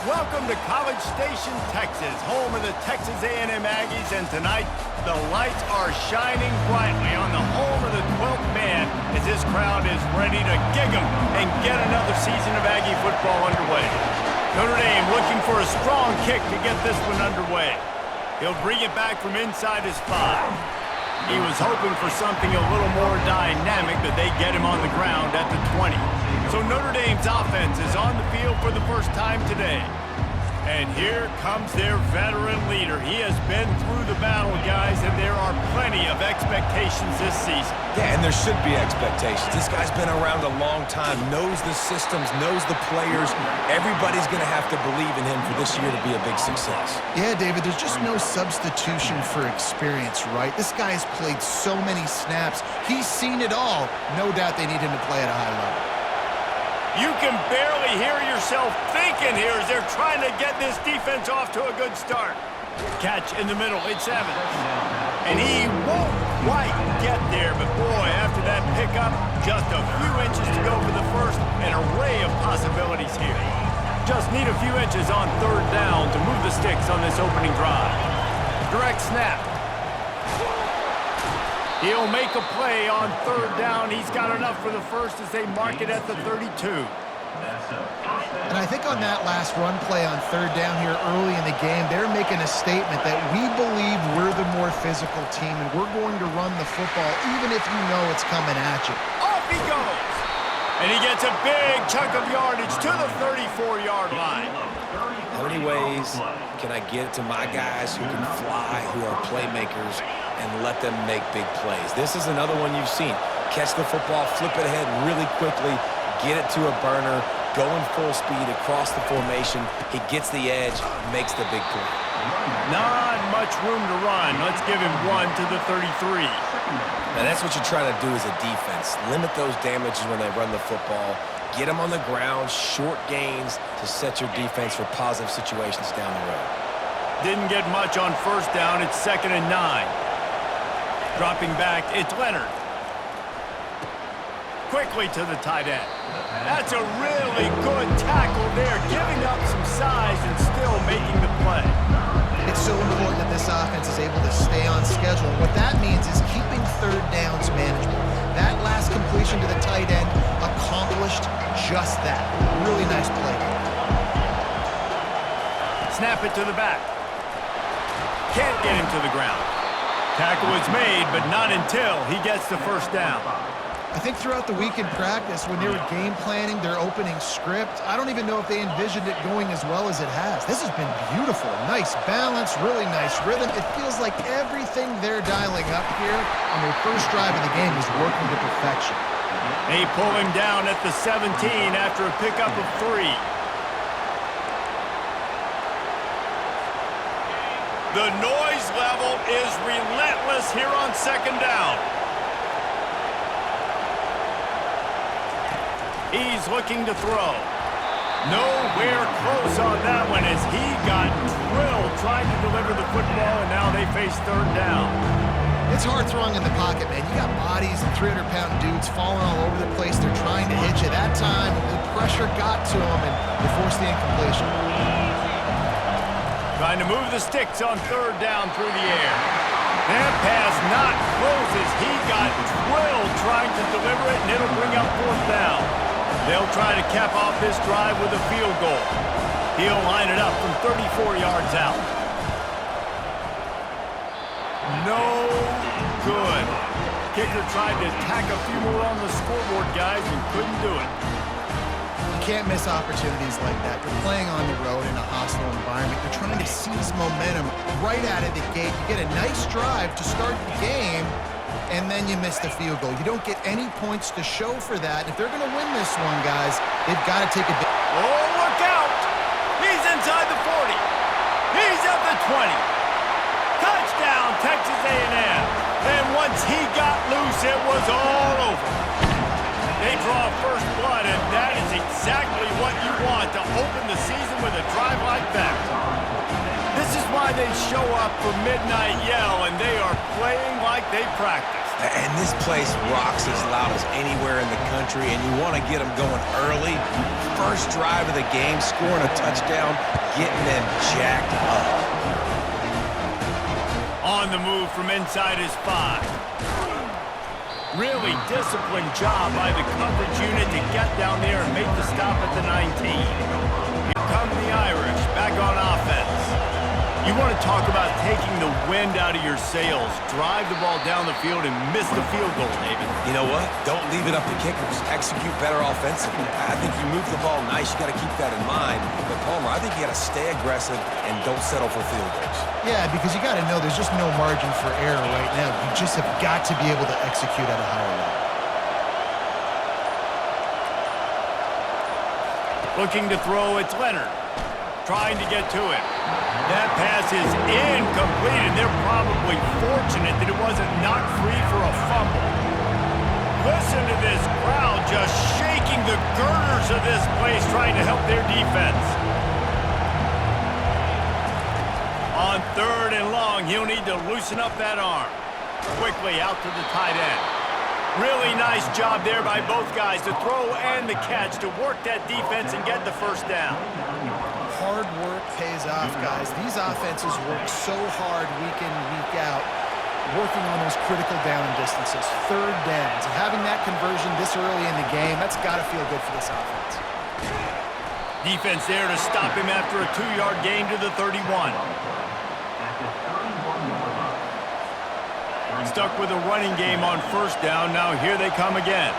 Welcome to College Station, Texas, home of the Texas A&M Aggies, and tonight the lights are shining brightly on the home of the 12th man as this crowd is ready to gig 'em and get another season of Aggie football underway. Notre Dame looking for a strong kick to get this one underway. He'll bring it back from inside his 5. He was hoping for something a little more dynamic, but they get him on the ground at the 20. So Notre Dame's offense is on the field for the first time today. And here comes their veteran leader. He has been through the battle, guys, and there are plenty of expectations this season. Yeah, and there should be expectations. This guy's been around a long time, knows the systems, knows the players. Everybody's going to have to believe in him for this year to be a big success. Yeah, David, there's just no substitution for experience, right? This guy has played so many snaps. He's seen it all. No doubt they need him to play at a high level. You can barely hear yourself thinking here as they're trying to get this defense off to a good start. Catch in the middle, it's Evans. And he won't quite get there, but boy, after that pickup, just a few inches to go for the first, an array of possibilities here. Just need a few inches on third down to move the sticks on this opening drive. Direct snap. He'll make a play on third down. He's got enough for the first as they mark it at the 32. And I think on that last run play on third down here early in the game, they're making a statement that we believe we're the more physical team and we're going to run the football even if you know it's coming at you. Off he goes. And he gets a big chunk of yardage to the 34-yard line. How many ways can I get to my guys who can fly, who are playmakers, and let them make big plays? This is another one you've seen. Catch the football, flip it ahead really quickly, get it to a burner, going full speed across the formation. He gets the edge, makes the big play. Not much room to run. Let's give him one to the 33. Now that's what you're trying to do as a defense. Limit those damages when they run the football. Get them on the ground, short gains to set your defense for positive situations down the road. Didn't get much on first down. It's 2nd and 9. Dropping back, it's Leonard. Quickly to the tight end. That's a really good tackle there, giving up some size and still making the play. It's so important that this offense is able to stay on schedule. And what that means is keeping third downs manageable. That last completion to the tight end accomplished just that. Really nice play. Snap it to the back. Can't get him to the ground. Tackle is made, but not until he gets the first down. I think throughout the week in practice, when they were game planning their opening script, I don't even know if they envisioned it going as well as it has. This has been beautiful. Nice balance, really nice rhythm. It feels like everything they're dialing up here on their first drive of the game is working to perfection. They pull him down at the 17 after a pickup of 3. The noise level is relentless here on 2nd down. He's looking to throw. Nowhere close on that one as he got drilled trying to deliver the football, and now they face third down. It's hard throwing in the pocket, man. You got bodies and 300-pound dudes falling all over the place. They're trying to hit you. That time, the pressure got to them, and they forced the incompletion. Trying to move the sticks on third down through the air. That pass not close as he got drilled trying to deliver it, and it'll bring up 4th down. They'll try to cap off this drive with a field goal. He'll line it up from 34 yards out. No good. Kicker tried to tack a few more on the scoreboard, guys, and couldn't do it. You can't miss opportunities like that. You're playing on the road in a hostile environment. You're trying to seize momentum right out of the gate. You get a nice drive to start the game, and then you miss the field goal. You don't get any points to show for that. If they're going to win this one, guys, they've got to take a bit. Oh, look out! He's inside the 40. He's at the 20. Touchdown, Texas A&M. And once he got loose, it was all over. They draw first blood, and that is exactly what you want to open the season with a drive like that. This is why they show up for Midnight Yell, and they are playing like they practice. And this place rocks as loud as anywhere in the country, and you want to get them going early. First drive of the game, scoring a touchdown, getting them jacked up. On the move from inside his 5. Really disciplined job by the coverage unit to get down there and make the stop at the 19. Here come the Irish, back on offense. You want to talk about taking the wind out of your sails. Drive the ball down the field and miss the field goal, David. You know what? Don't leave it up to kickers. Execute better offensively. I think you move the ball nice. You got to keep that in mind. But, Palmer, I think you got to stay aggressive and don't settle for field goals. Yeah, because you got to know there's just no margin for error right now. You just have got to be able to execute at a higher level. Looking to throw, it's Leonard. Trying to get to it. That pass is incomplete, and they're probably fortunate that it wasn't knocked free for a fumble. Listen to this crowd just shaking the girders of this place, trying to help their defense. On 3rd and long, he'll need to loosen up that arm. Quickly out to the tight end. Really nice job there by both guys to throw and the catch to work that defense and get the first down. Hard work pays off, guys. These offenses work so hard week in, week out, working on those critical down distances, 3rd downs. And having that conversion this early in the game, that's got to feel good for this offense. Defense there to stop him after a 2-yard gain to the 31. Stuck with a running game on 1st down. Now here they come again.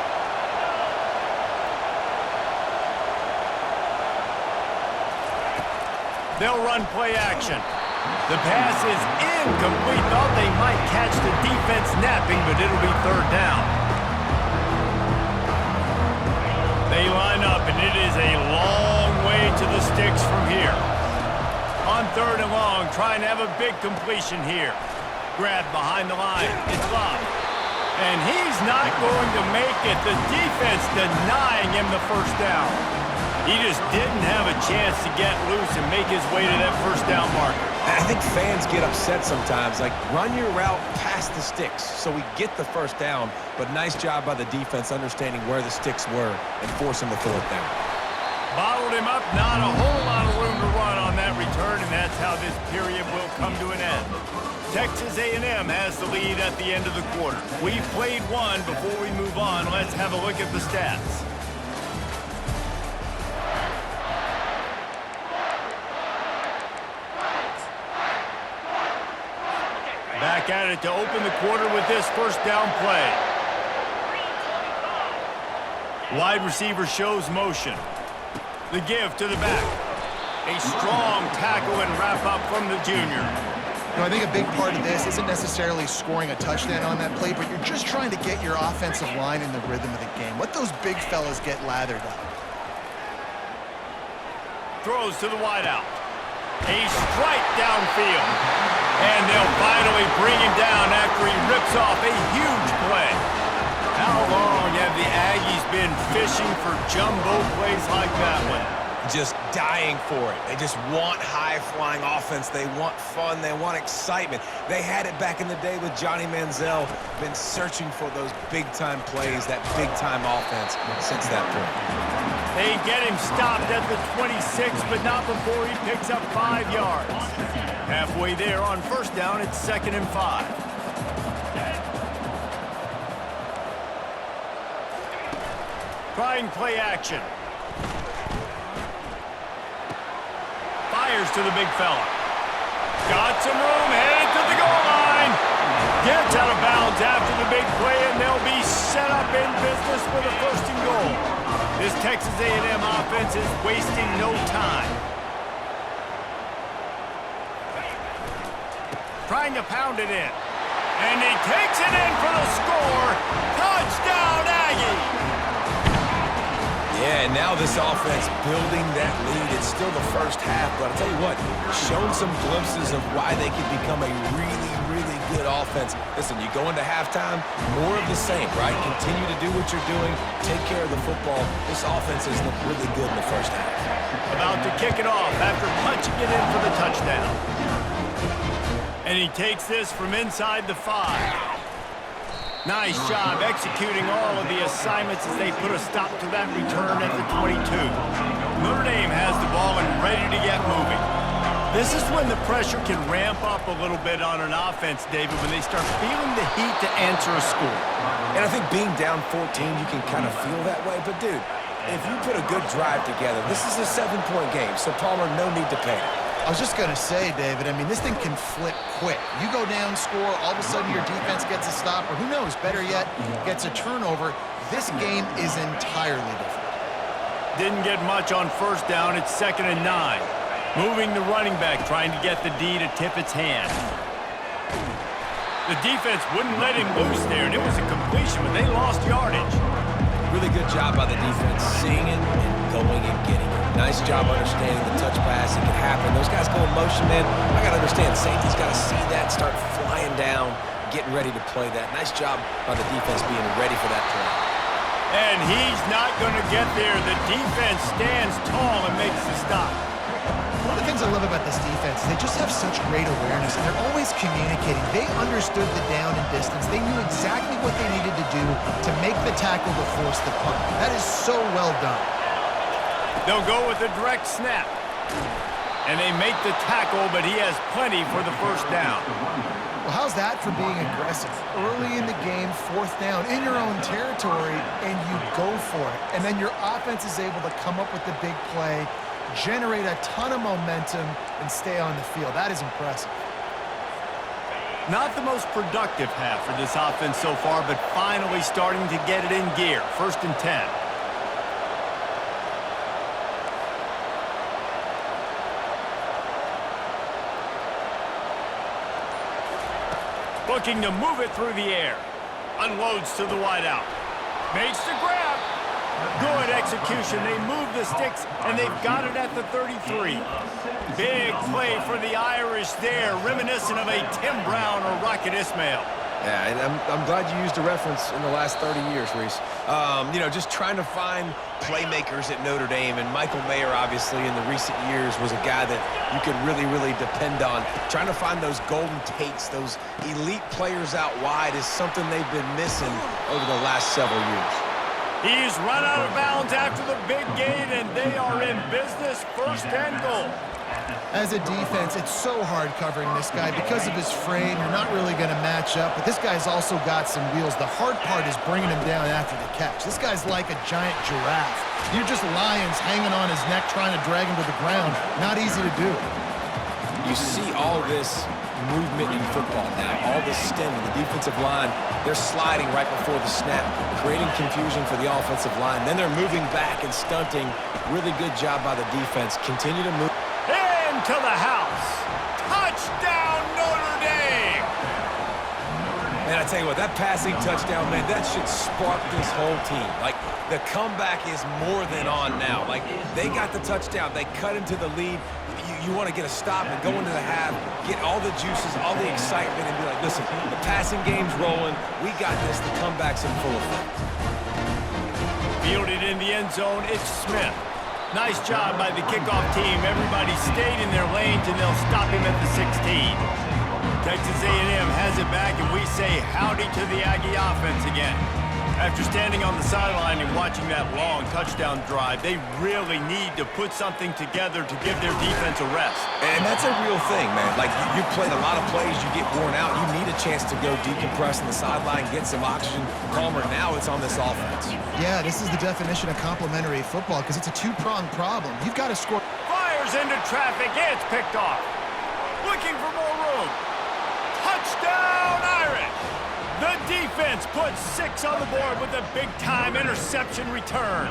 They'll run play action. The pass is incomplete. Thought they might catch the defense napping, but it'll be 3rd down. They line up, and it is a long way to the sticks from here. On 3rd and long, trying to have a big completion here. Grab behind the line. It's Love. And he's not going to make it. The defense denying him the 1st down. He just didn't have a chance to get loose and make his way to that 1st down marker. I think fans get upset sometimes. Like, run your route past the sticks so we get the 1st down. But nice job by the defense understanding where the sticks were and forcing the 4th down. Bottled him up. Not a whole lot of room to run on that return, and that's how this period will come to an end. Texas A&M has the lead at the end of the quarter. We've played one. Before we move on, let's have a look at the stats. Back at it to open the quarter with this 1st down play. Wide receiver shows motion. The give to the back. A strong tackle and wrap up from the junior. You know, I think a big part of this isn't necessarily scoring a touchdown on that play, but you're just trying to get your offensive line in the rhythm of the game. Let those big fellas get lathered up. Throws to the wideout. A strike downfield. And they'll finally bring him down after he rips off a huge play. How long have the Aggies been fishing for jumbo plays like that one? Just dying for it. They just want high-flying offense. They want fun. They want excitement. They had it back in the day with Johnny Manziel. Been searching for those big-time plays, that big-time offense since that point. They get him stopped at the 26, but not before he picks up 5 yards. Halfway there on 1st down, it's 2nd and 5. Trying play action. Fires to the big fella. Got some room, headed to the goal line. Gets out of bounds after the big play, and they'll be set up in business for the 1st and goal. This Texas A&M offense is wasting no time. Trying to pound it in. And he takes it in for the score. Touchdown, Aggies! Yeah, and now this offense building that lead. It's still the 1st half, but I'll tell you what, shown some glimpses of why they could become a really, really good offense. Listen, you go into halftime, more of the same, right? Continue to do what you're doing, take care of the football. This offense has looked really good in the 1st half. About to kick it off after punching it in for the touchdown. And he takes this from inside the 5. Nice job executing all of the assignments as they put a stop to that return at the 22. Notre Dame has the ball and ready to get moving. This is when the pressure can ramp up a little bit on an offense, David, when they start feeling the heat to answer a score. And I think being down 14, you can kind of feel that way. But, dude, if you put a good drive together, this is a 7-point game, so Palmer, no need to panic. I was just going to say, David, I mean, this thing can flip quick. You go down, score, all of a sudden your defense gets a stop, or who knows, better yet, gets a turnover. This game is entirely different. Didn't get much on first down. It's 2nd and 9. Moving the running back, trying to get the D to tip its hand. The defense wouldn't let him loose there, and it was a completion, but they lost yardage. Really good job by the defense, seeing it and going and getting it. Nice job understanding the touch pass. It can happen. Those guys go in motion, man. I got to understand, safety's got to see that, start flying down, getting ready to play that. Nice job by the defense being ready for that play. And he's not going to get there. The defense stands tall and makes the stop. One of the things I love about this defense is they just have such great awareness, and they're always communicating. They understood the down and distance. They knew exactly what they needed to do to make the tackle to force the punt. That is so well done. They'll go with a direct snap. And they make the tackle, but he has plenty for the first down. Well, how's that for being aggressive? Early in the game, 4th down, in your own territory, and you go for it. And then your offense is able to come up with the big play, generate a ton of momentum, and stay on the field. That is impressive. Not the most productive half for this offense so far, but finally starting to get it in gear. 1st and 10. Looking to move it through the air. Unloads to the wideout. Makes the grab. Good execution. They move the sticks, and they've got it at the 33. Big play for the Irish there, reminiscent of a Tim Brown or Rocket Ismail. Yeah, and I'm glad you used a reference in the last 30 years, Reese. You know, just trying to find playmakers at Notre Dame, and Michael Mayer, obviously, in the recent years, was a guy that you could really, really depend on. Trying to find those golden takes, those elite players out wide is something they've been missing over the last several years. He's run out of bounds after the big gain, and they are in business. 1st and goal. As a defense, it's so hard covering this guy. Because of his frame, you're not really going to match up, but this guy's also got some wheels. The hard part is bringing him down after the catch. This guy's like a giant giraffe. You're just lions hanging on his neck trying to drag him to the ground. Not easy to do. You see all this movement in football now, all this stemming. The defensive line, they're sliding right before the snap, creating confusion for the offensive line. Then they're moving back and stunting. Really good job by the defense. Continue to move. To the house. Touchdown, Notre Dame! Man, I tell you what, that passing touchdown, man, that should spark this whole team. Like, the comeback is more than on now. Like, they got the touchdown. They cut into the lead. You want to get a stop and go into the half, get all the juices, all the excitement, and be like, listen, the passing game's rolling. We got this. The comeback's in full effect. Fielded in the end zone, it's Smith. Nice job by the kickoff team. Everybody stayed in their lanes, and they'll stop him at the 16. Texas A&M has it back, and we say howdy to the Aggie offense again. After standing on the sideline and watching that long touchdown drive, they really need to put something together to give their defense a rest. And that's a real thing, man. Like, you played a lot of plays, you get worn out. You need a chance to go decompress on the sideline, get some oxygen. Palmer, now it's on this offense. Yeah, this is the definition of complementary football because it's a two-pronged problem. You've got to score. Fires into traffic. It's picked off. Looking for more room. Touchdown, Irish! The defense puts 6 on the board with a big-time interception return.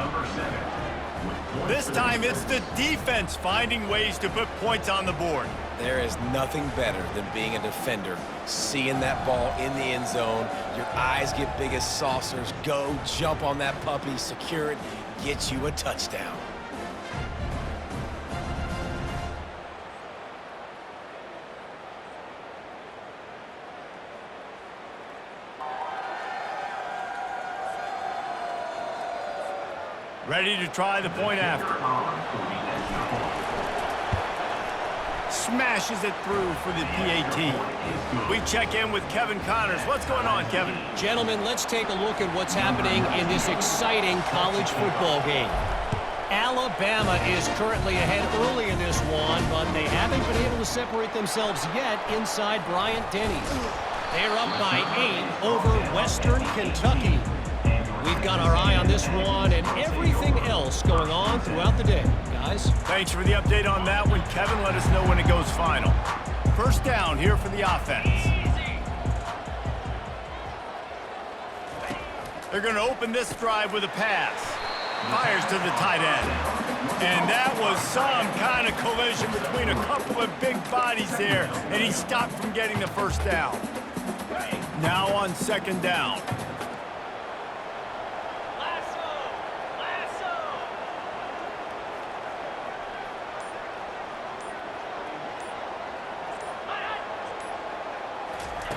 This time, it's the defense finding ways to put points on the board. There is nothing better than being a defender, seeing that ball in the end zone. Your eyes get big as saucers. Go, jump on that puppy, secure it, get you a touchdown. Ready to try the point after. smashes it through for the PAT. We check in with Kevin Connors. What's going on, Kevin? Gentlemen, let's take a look at what's happening in this exciting college football game. Alabama is currently ahead early in this one, but they haven't been able to separate themselves yet inside Bryant-Denny. They're up by 8 over Western Kentucky. We've got our eye on this one and everything else going on throughout the day, guys. Thanks for the update on that one, Kevin. Let us know when it goes final. First down here for the offense. They're going to open this drive with a pass. Fires to the tight end. And that was some kind of collision between a couple of big bodies there, and he stopped from getting the first down. Now on second down.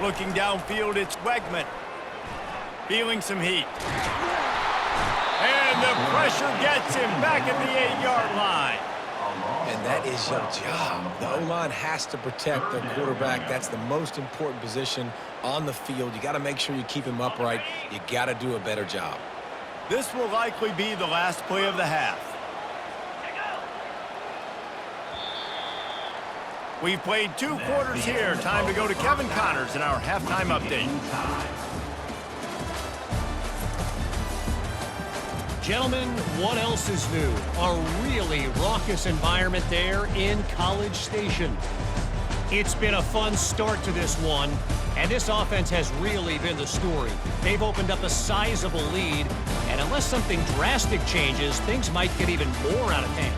Looking downfield, it's Wegman. Feeling some heat. And the pressure gets him back at the 8-yard line. And that is your job. The O-line has to protect their quarterback. That's the most important position on the field. You got to make sure you keep him upright. You got to do a better job. This will likely be the last play of the half. We've played 2 quarters here. Time to go to Kevin Connors in our halftime update. Gentlemen, what else is new? A really raucous environment there in College Station. It's been a fun start to this one, and this offense has really been the story. They've opened up a sizable lead, and unless something drastic changes, things might get even more out of hand.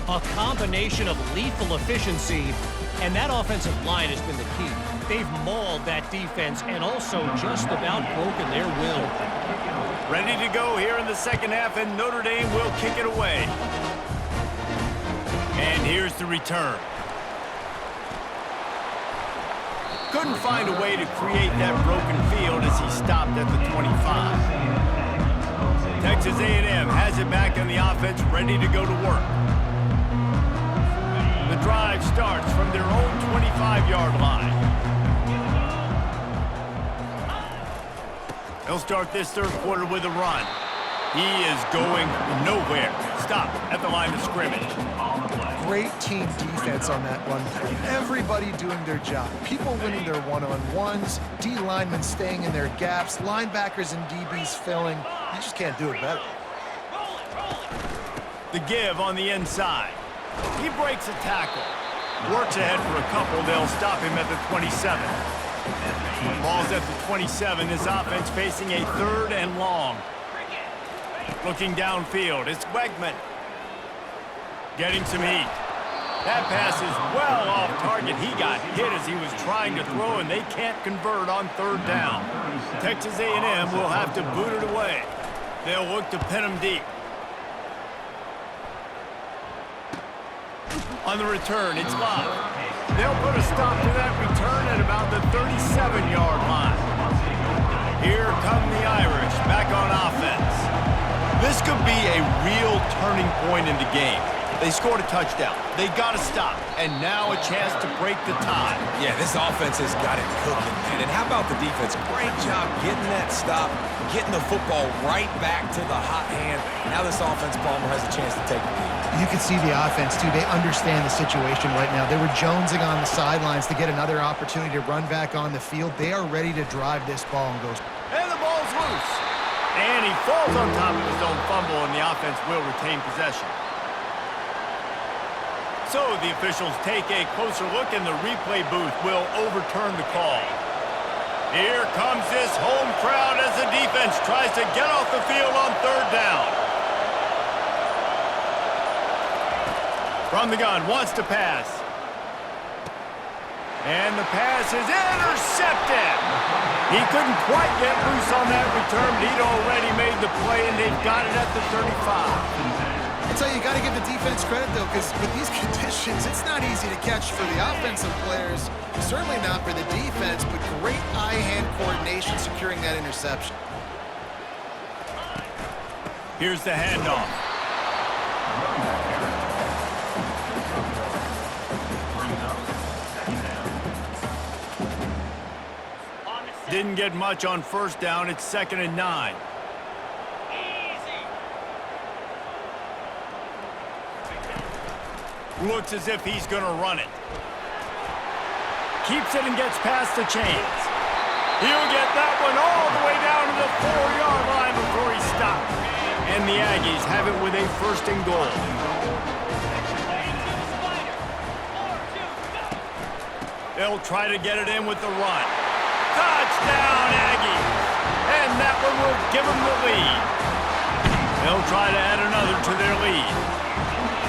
A combination of lethal efficiency, and that offensive line has been the key. They've mauled that defense and also just about broken their will. Ready to go here in the second half, and Notre Dame will kick it away. And here's the return. Couldn't find a way to create that broken field as he stopped at the 25. Texas A&M has it back on the offense, ready to go to work. The drive starts from their own 25-yard line. They'll start this third quarter with a run. He is going nowhere. Stop at the line of scrimmage. Great team defense on that run play. Everybody doing their job. People winning their one-on-ones, D linemen staying in their gaps, linebackers and DBs filling. You just can't do it better. The give on the inside. He breaks a tackle. Works ahead for a couple. They'll stop him at the 27. Ball's at the 27. His offense facing a 3rd and long. Looking downfield, it's Wegman. Getting some heat. That pass is well off target. He got hit as he was trying to throw, and they can't convert on 3rd down. Texas A&M will have to boot it away. They'll look to pin him deep. On the return, it's Love. They'll put a stop to that return at about the 37-yard line. Here come the Irish back on offense. This could be a real turning point in the game. They scored a touchdown. They got to stop. And now a chance to break the tie. Yeah, this offense has got it cooking, man. And how about the defense? Great job getting that stop, getting the football right back to the hot hand. Now this offense, Palmer, has a chance to take the lead. You can see the offense, too. They understand the situation right now. They were jonesing on the sidelines to get another opportunity to run back on the field. They are ready to drive this ball and go. And the ball's loose. And he falls on top of his own fumble, and the offense will retain possession. So the officials take a closer look, and the replay booth will overturn the call. Here comes this home crowd as the defense tries to get off the field on 3rd down. From the gun, wants to pass. And the pass is intercepted. He couldn't quite get loose on that return, but he'd already made the play, and they've got it at the 35. That's how you got to give the defense credit, though, because with these conditions, it's not easy to catch for the offensive players. Certainly not for the defense, but great eye-hand coordination securing that interception. Here's the handoff. Didn't get much on first down. It's 2nd and 9. Looks as if he's going to run it. Keeps it and gets past the chains. He'll get that one all the way down to the 4-yard line before he stops. And the Aggies have it with a 1st and goal. They'll try to get it in with the run. Touchdown, Aggies! And that one will give them the lead. They'll try to add another to their lead.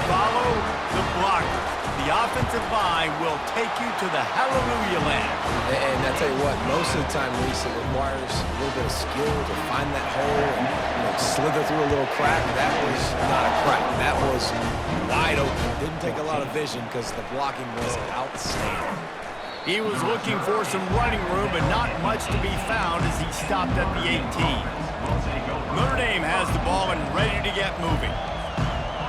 Follow the blockers. The offensive line will take you to the hallelujah land. And I tell you what, most of the time, Reese, it requires a little bit of skill to find that hole and slither through a little crack. That was not a crack. That was wide open. Didn't take a lot of vision because the blocking was outstanding. He was looking for some running room, but not much to be found as he stopped at the 18. Notre Dame has the ball and ready to get moving.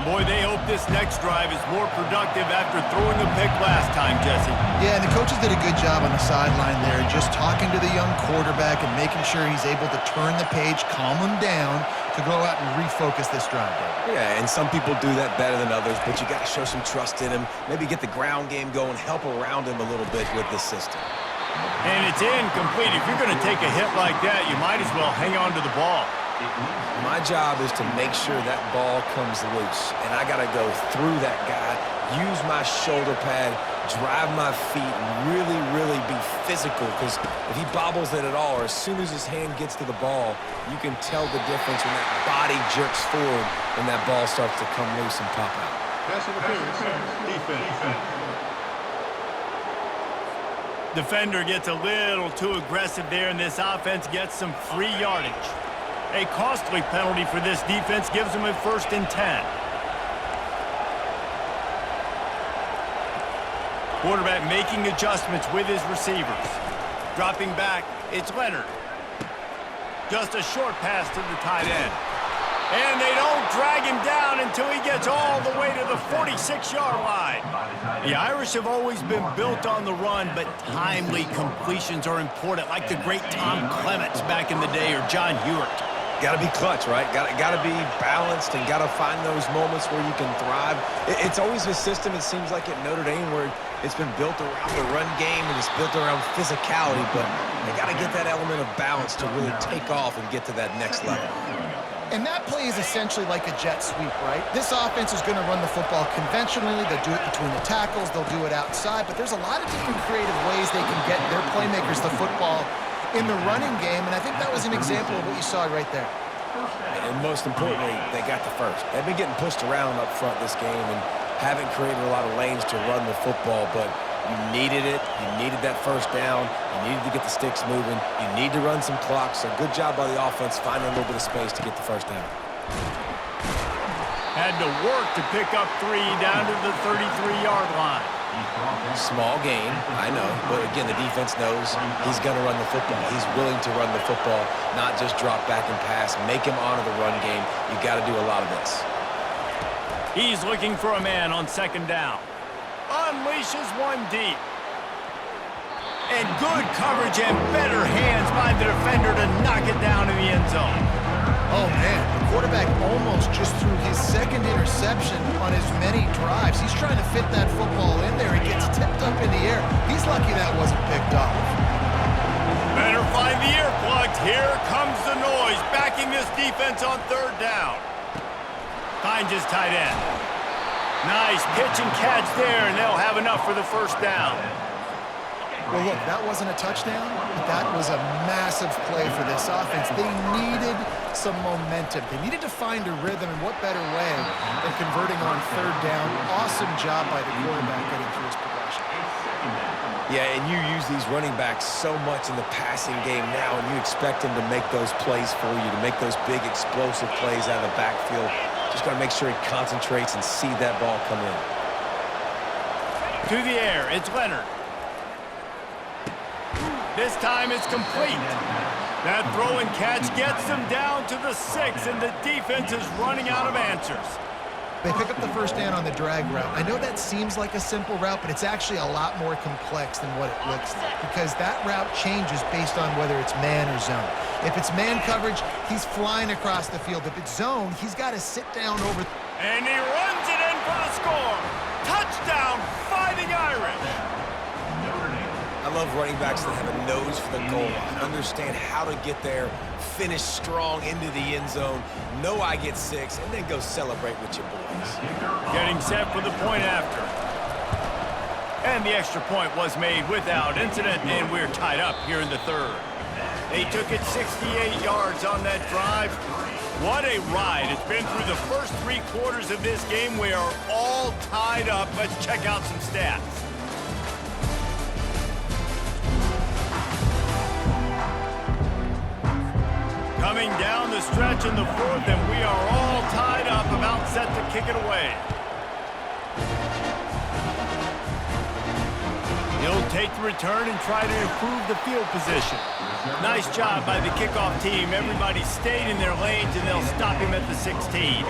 Boy, they hope this next drive is more productive after throwing a pick last time, Jesse. Yeah, and the coaches did a good job on the sideline there, just talking to the young quarterback and making sure he's able to turn the page, calm him down to go out and refocus this drive. Yeah, and some people do that better than others, but you got to show some trust in him, maybe get the ground game going, help around him a little bit with this system. And it's incomplete. If you're going to take a hit like that, you might as well hang on to the ball. My job is to make sure that ball comes loose, and I got to go through that guy, use my shoulder pad, drive my feet, and really be physical, because if he bobbles it at all, or as soon as his hand gets to the ball, you can tell the difference when that body jerks forward and that ball starts to come loose and pop out. Pass interference, defense. Defender gets a little too aggressive there, and this offense gets some free yardage. A costly penalty for this defense gives them a 1st and 10. Quarterback making adjustments with his receivers. Dropping back, it's Leonard. Just a short pass to the tight end. And they don't drag him down until he gets all the way to the 46-yard line. The Irish have always been built on the run, but timely completions are important, like the great Tom Clements back in the day or John Hewitt. Got to be clutch, right? Got to be balanced and got to find those moments where you can thrive. It's always a system, it seems like, at Notre Dame where it's been built around the run game and it's built around physicality, but they got to get that element of balance to really take off and get to that next level. And that play is essentially like a jet sweep, right? This offense is going to run the football conventionally. They'll do it between the tackles. They'll do it outside. But there's a lot of different creative ways they can get their playmakers the football in the running game. And I think that was an example of what you saw right there. And most importantly, they got the first. They've been getting pushed around up front this game and haven't created a lot of lanes to run the football, but you needed it. You needed that first down. You needed to get the sticks moving. You need to run some clock. So good job by the offense finding a little bit of space to get the first down. Had to work to pick up 3 down to the 33-yard line. Small gain, I know. But again, the defense knows he's going to run the football. He's willing to run the football, not just drop back and pass. Make him honor the run game. You got to do a lot of this. He's looking for a man on 2nd down. Unleashes one deep. And good coverage and better hands by the defender to knock it down in the end zone. Oh, man, the quarterback almost just threw his 2nd interception on as many drives. He's trying to fit that football in there. It gets tipped up in the air. He's lucky that wasn't picked off. Better find the earplugs. Here comes the noise, backing this defense on 3rd down. Finds his tight end. Nice pitch and catch there, and they'll have enough for the 1st down. Well, look, that wasn't a touchdown, but that was a massive play for this offense. They needed some momentum. They needed to find a rhythm, and what better way than converting on 3rd down. Awesome job by the quarterback getting through his progression. Yeah, and you use these running backs so much in the passing game now, and you expect them to make those plays for you, to make those big explosive plays out of the backfield. Just got to make sure he concentrates and see that ball come in. To the air, it's Leonard. This time it's complete. That throw and catch gets them down to the 6, and the defense is running out of answers. They pick up the first down on the drag route. I know that seems like a simple route, but it's actually a lot more complex than what it looks like because that route changes based on whether it's man or zone. If it's man coverage, he's flying across the field. If it's zone, he's got to sit down over. And he runs it in for the score. Touchdown, Fighting Irish. I love running backs that have a nose for the goal line, understand how to get there, finish strong into the end zone, know I get 6, and then go celebrate with your boys. Getting set for the point after. And the extra point was made without incident, and we're tied up here in the third. They took it 68 yards on that drive. What a ride. It's been through the first 3 quarters of this game. We are all tied up. Let's check out some stats. Coming down the stretch in the fourth, and we are all tied up, about set to kick it away. He'll take the return and try to improve the field position. Nice job by the kickoff team. Everybody stayed in their lanes, and they'll stop him at the 16.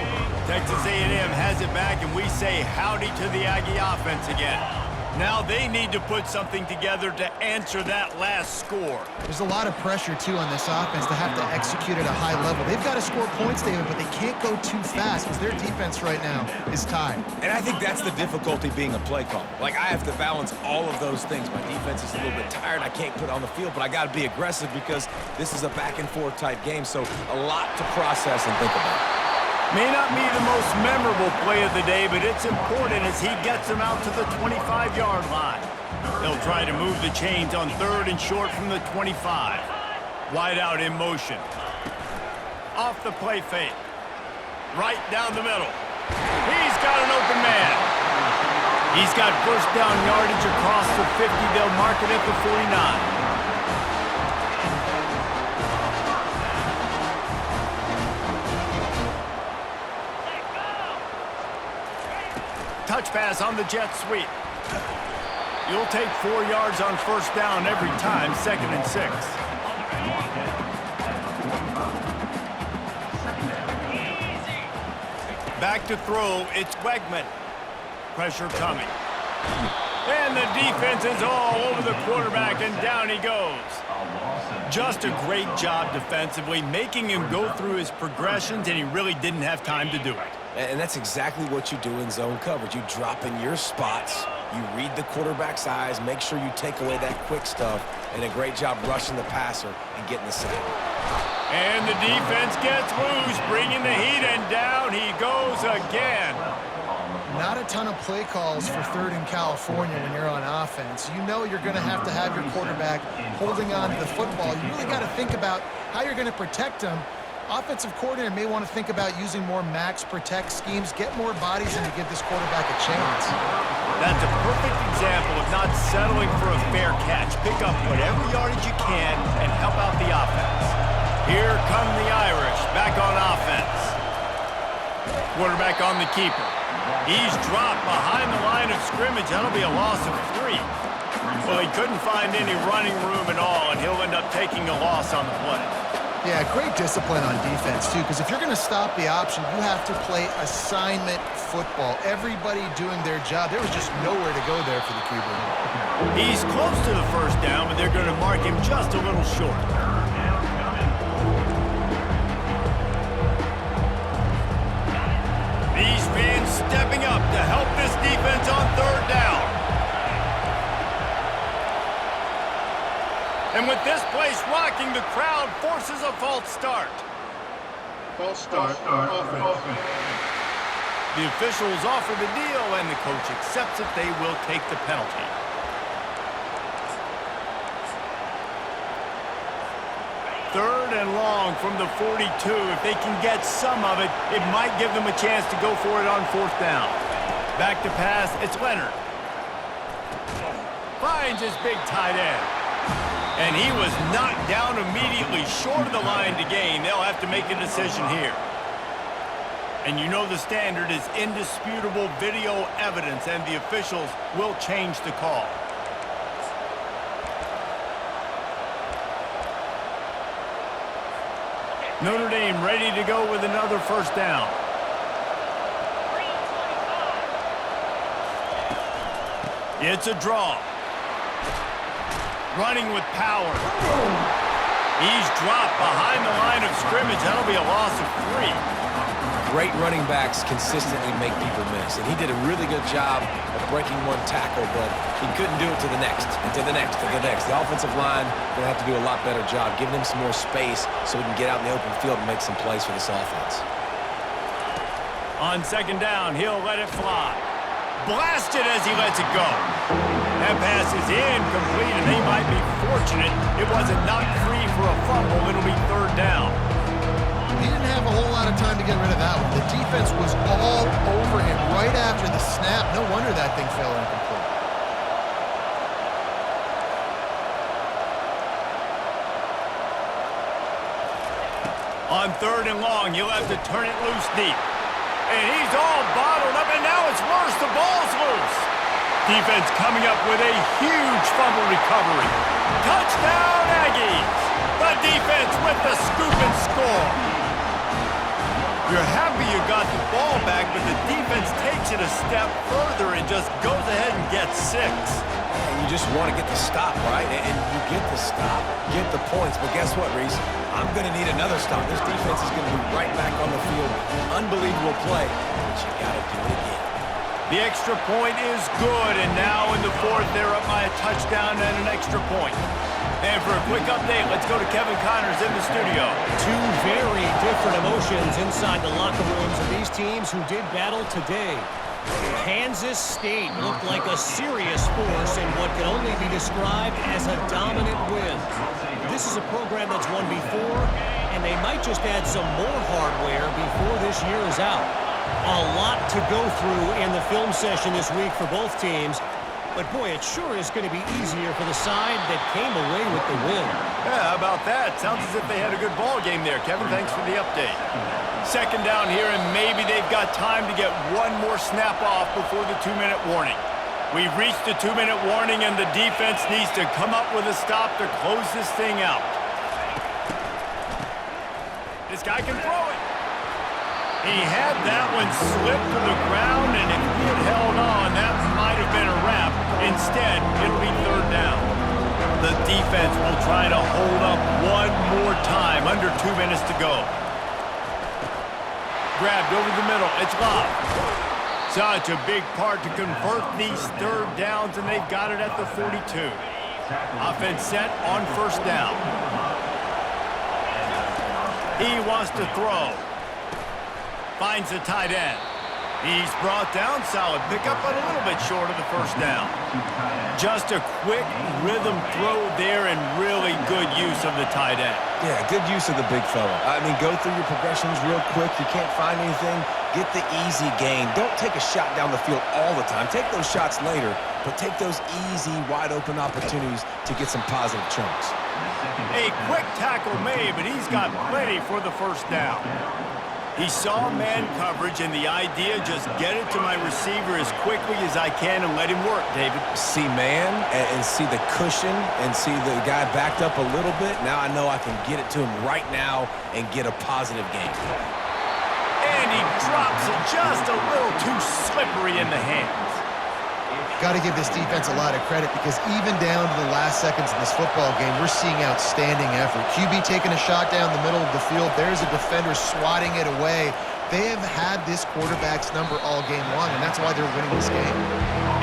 Texas A&M has it back, and we say howdy to the Aggie offense again. Now they need to put something together to answer that last score. There's a lot of pressure, too, on this offense to have to execute at a high level. They've got to score points, David, but they can't go too fast because their defense right now is tied. And I think that's the difficulty being a play caller. Like, I have to balance all of those things. My defense is a little bit tired. I can't put it on the field, but I got to be aggressive because this is a back-and-forth type game, so a lot to process and think about. May not be the most memorable play of the day, but it's important as he gets them out to the 25-yard line. They'll try to move the chains on 3rd and short from the 25. Wide out in motion. Off the play fake. Right down the middle. He's got an open man. He's got first down yardage across the 50. They'll mark it at the 49. Touch pass on the jet sweep. You'll take 4 yards on first down every time, 2nd and 6. Back to throw, it's Wegman. Pressure coming. And the defense is all over the quarterback, and down he goes. Just a great job defensively, making him go through his progressions, and he really didn't have time to do it. And that's exactly what you do in zone coverage. You drop in your spots, you read the quarterback's eyes, make sure you take away that quick stuff, and a great job rushing the passer and getting the sack. And the defense gets loose, bringing the heat, and down he goes again. Not a ton of play calls for 3rd and California when you're on offense. You know you're going to have your quarterback holding on to the football. You really got to think about how you're going to protect him. Offensive coordinator may want to think about using more max protect schemes, get more bodies in to give this quarterback a chance. That's a perfect example of not settling for a fair catch. Pick up whatever yardage you can and help out the offense. Here come the Irish, back on offense. Quarterback on the keeper. He's dropped behind the line of scrimmage. That'll be a loss of 3. Well, he couldn't find any running room at all, and he'll end up taking a loss on the play. Yeah, great discipline on defense, too, because if you're going to stop the option, you have to play assignment football. Everybody doing their job. There was just nowhere to go there for the QB. He's close to the first down, but they're going to mark him just a little short. These fans stepping up to help this defense on 3rd down. And with this place rocking, the crowd forces a false start. False start. Offense. The officials offer the deal, and the coach accepts it. They will take the penalty. Third and long from the 42. If they can get some of it, it might give them a chance to go for it on 4th down. Back to pass, it's Leonard. Finds his big tight end. And he was knocked down immediately short of the line to gain. They'll have to make a decision here. And you know the standard is indisputable video evidence, and the officials will change the call. Notre Dame ready to go with another first down. It's a draw. Running with power. He's dropped behind the line of scrimmage. That'll be a loss of 3. Great running backs consistently make people miss, and he did a really good job of breaking one tackle, but he couldn't do it to the next, and to the next, and to the next. The offensive line going to have to do a lot better job, giving him some more space so he can get out in the open field and make some plays for this offense. On second down, he'll let it fly. Blasted as he lets it go. That pass is incomplete, and they might be fortunate it wasn't knocked free for a fumble. It'll be third down. He didn't have a whole lot of time to get rid of that one. The defense was all over him right after the snap. No wonder that thing fell incomplete. On third and long, he'll have to turn it loose deep. And he's all bottled up, and now it's worse. The ball's loose. Defense coming up with a huge fumble recovery. Touchdown, Aggies! The defense with the scoop and score. You're happy you got the ball back, but the defense takes it a step further and just goes ahead and gets 6. And you just want to get the stop, right? And you get the stop, get the points. But guess what, Reese? I'm going to need another stop. This defense is going to be right back on the field. Unbelievable play, but you got to do it again. The extra point is good, and now in the fourth, they're up by a touchdown and an extra point. And for a quick update, let's go to Kevin Connors in the studio. Two very different emotions inside the locker rooms of these teams who did battle today. Kansas State looked like a serious force in what can only be described as a dominant win. This is a program that's won before, and they might just add some more hardware before this year is out. A lot to go through in the film session this week for both teams. But, boy, it sure is going to be easier for the side that came away with the win. Yeah, how about that? Sounds as if they had a good ball game there. Kevin, thanks for the update. Second down here, and maybe they've got time to get one more snap off before the 2-minute warning. We've reached the 2-minute warning, and the defense needs to come up with a stop to close this thing out. This guy can throw it. He had that one slip to the ground, and if he had held on, that might have been a wrap. Instead, it'll be third down. The defense will try to hold up one more time. Under 2 minutes to go. Grabbed over the middle. It's Love. Such a big part to convert these third downs, and they've got it at the 42. Offense set on first down. He wants to throw. Finds the tight end. He's brought down. Solid pickup, but a little bit short of the first down. Just a quick rhythm throw there and really good use of the tight end. Yeah, good use of the big fella. I mean, go through your progressions real quick. You can't find anything. Get the easy gain. Don't take a shot down the field all the time. Take those shots later, but take those easy, wide-open opportunities to get some positive chunks. A quick tackle made, but he's got plenty for the first down. He saw man coverage, and the idea, just get it to my receiver as quickly as I can and let him work, David. See man and see the cushion and see the guy backed up a little bit. Now I know I can get it to him right now and get a positive gain. And he drops it just a little too slippery in the hands. Got to give this defense a lot of credit because even down to the last seconds in this football game, we're seeing outstanding effort. QB taking a shot down the middle of the field. There's a defender swatting it away. They have had this quarterback's number all game long, and that's why they're winning this game.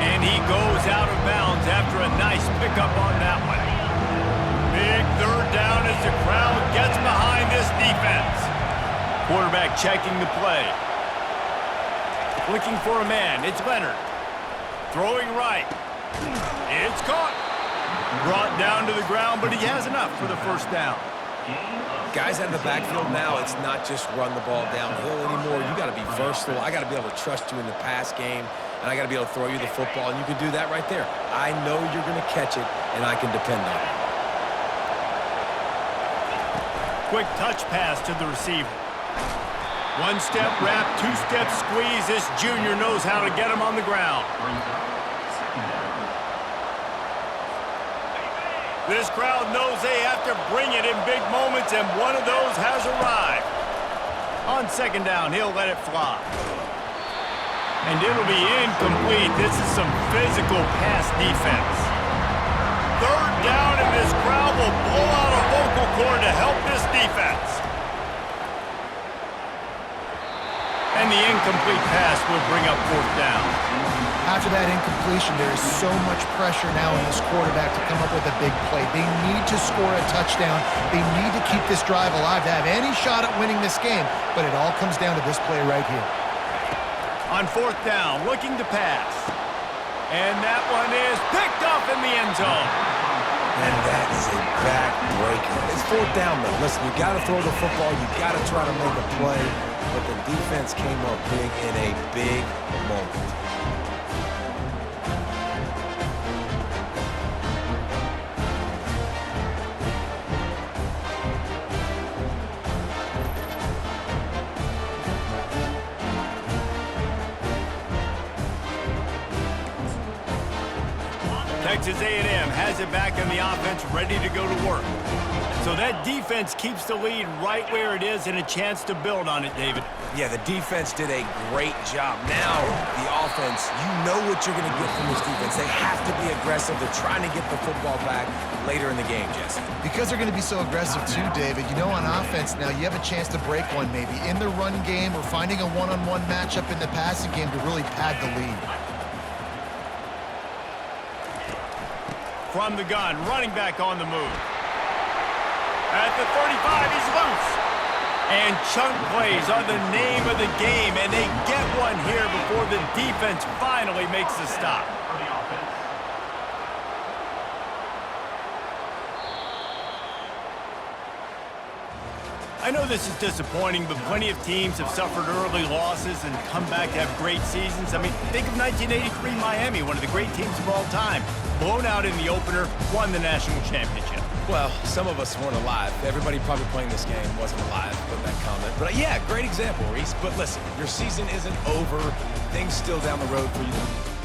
And he goes out of bounds after a nice pickup on that one. Big third down as the crowd gets behind this defense. Quarterback checking the play. Looking for a man. It's Leonard. Throwing right. It's caught. Brought down to the ground, but he has enough for the first down. Guys out of the backfield now, it's not just run the ball downhill anymore. You got to be versatile. I got to be able to trust you in the pass game, and I got to be able to throw you the football, and you can do that right there. I know you're going to catch it, and I can depend on it. Quick touch pass to the receiver. One-step wrap, two-step squeeze. This junior knows how to get him on the ground. This crowd knows they have to bring it in big moments, and one of those has arrived. On second down, he'll let it fly. And it'll be incomplete. This is some physical pass defense. Third down, and this crowd will blow out a vocal cord to help this defense. And the incomplete pass will bring up fourth down. After that incompletion, there is so much pressure now on this quarterback to come up with a big play. They need to score a touchdown. They need to keep this drive alive to have any shot at winning this game. But it all comes down to this play right here. On fourth down, looking to pass. And that one is picked off in the end zone. And that is a backbreaker. It's fourth down, though. Listen, you got to throw the football. You got to try to make a play. But the defense came up big in a big moment. Texas A&M has it back in the offense, ready to go to work. So that defense keeps the lead right where it is and a chance to build on it, David. Yeah, the defense did a great job. Now, the offense, you know what you're going to get from this defense. They have to be aggressive. They're trying to get the football back later in the game, Jesse. Because they're going to be so aggressive too, David, you know, on offense now, you have a chance to break one maybe in the run game or finding a one-on-one matchup in the passing game to really pad the lead. From the gun, running back on the move. At the 35, he's loose. And chunk plays are the name of the game, and they get one here before the defense finally makes the stop. I know this is disappointing, but plenty of teams have suffered early losses and come back to have great seasons. I mean, think of 1983 Miami, one of the great teams of all time. Blown out in the opener, won the national championship. Well, some of us weren't alive. Everybody probably playing this game wasn't alive with that comment. But yeah, great example, Reese. But listen, your season isn't over. Things still down the road for you.